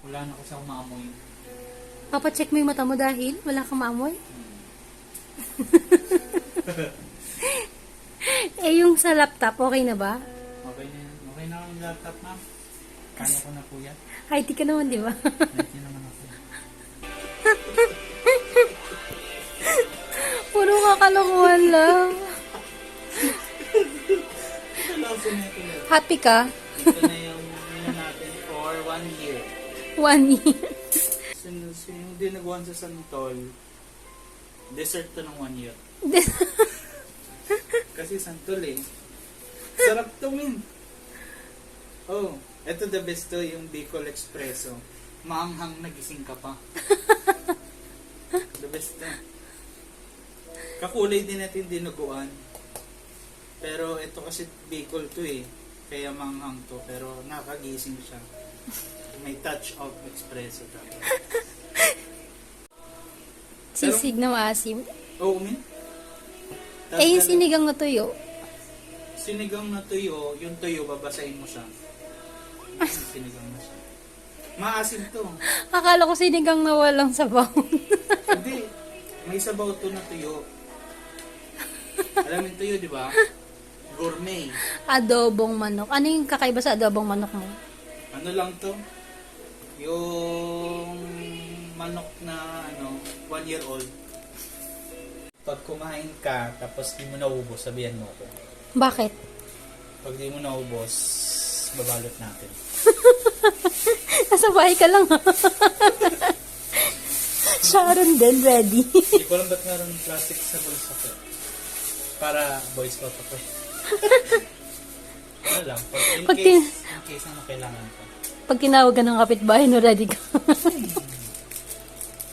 Wala na kasi ako maamoy. Papacheck mo yung mata mo dahil wala kang maamoy? Eh, yung sa laptop, okay na ba? Okay na yan. Okay na yung laptop, ma'am. Kaya ko na po yan. IT ka naman, di ba? IT naman ako. Puro kakalokohan lang. Ito na ito. Happy ka? Ito na yung natin for 1 year. 1 year. Yung dinagawan sa Santol, dessert to ng 1 year. Kasi Santol eh. Sarap to, min. Oh, eto the best to, yung Bicol Espresso. Maanghang nagising ka pa. The best to. Kakulay din natin dinuguan. Pero ito kasi Bicol to eh. Kaya maanghang to. Pero nakagising siya. May touch of espresso talaga. Sisig na maasim. Oo, min. Eh, yung sinigang na tuyo. Sinigang na tuyo, yung tuyo, babasahin mo siya. Sinigang na siya. Maasim to. Akala ko sinigang na walang sabaw. Hindi. May sabaw to na tuyo. Alam yung tuyo, di ba? Gourmet. Adobong manok. Ano yung kakaiba sa adobong manok mo? Ano lang to? Yung manok na 1 year old. Pag kumain ka, tapos di mo naubos, sabihan mo ko. Bakit? Pag di mo naubos, babalot natin. Nasa bahay ka lang, ha? Sharon din, ready. Hindi ko alam ba't meron plastic sa bulsa ko. Para boys ko to. Ano lang, in case na kailangan ko. Pag tinawag ka ng kapitbahay, no, ready ka.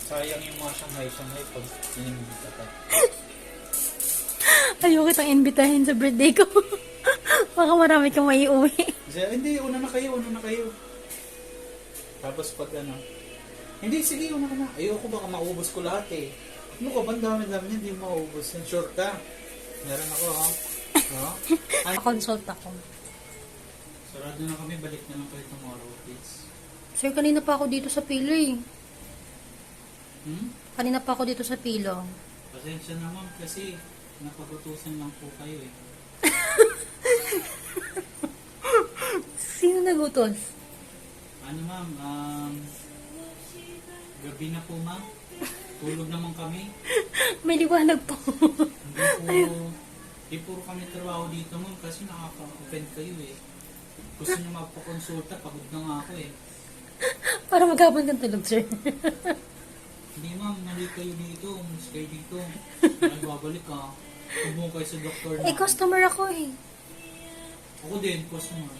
Sayang yung mga Shanghai pag inimbita ka. Ayoko kitang imbitahin sa birthday ko. Baka marami kang maiuwi. Hindi, una na kayo. Tapos pag hindi, sige, una ka na. Ayoko baka maubos ko lahat eh. Ano ka ba, dami-dami niya, hindi mo maubos. Sure ka. Meron ako, ha? No? Consult ako. Sarado na kami, balik na lang kayo tomorrow, please. Sir, kanina pa ako dito sa pilo eh. Hmm? Kanina pa ako dito sa pilo. Pasensya na ma'am, kasi napagutusan lang po kayo eh. Sino nagutos? Ano ma'am, gabi na po ma'am. Tulog naman kami. May liwanag po. Hindi puro kami trabaho dito ma'am kasi nakaka-offend kayo eh. Gusto nyo magpakonsulta, pagod na nga ako eh. Para maghapon kang tulog, sir. Hindi ma'am, mali kayo dito, umus kayo dito. Nagbabalik ka. Huwag mo kayo sa doktor na. Eh, customer ako eh. Ako din, customer.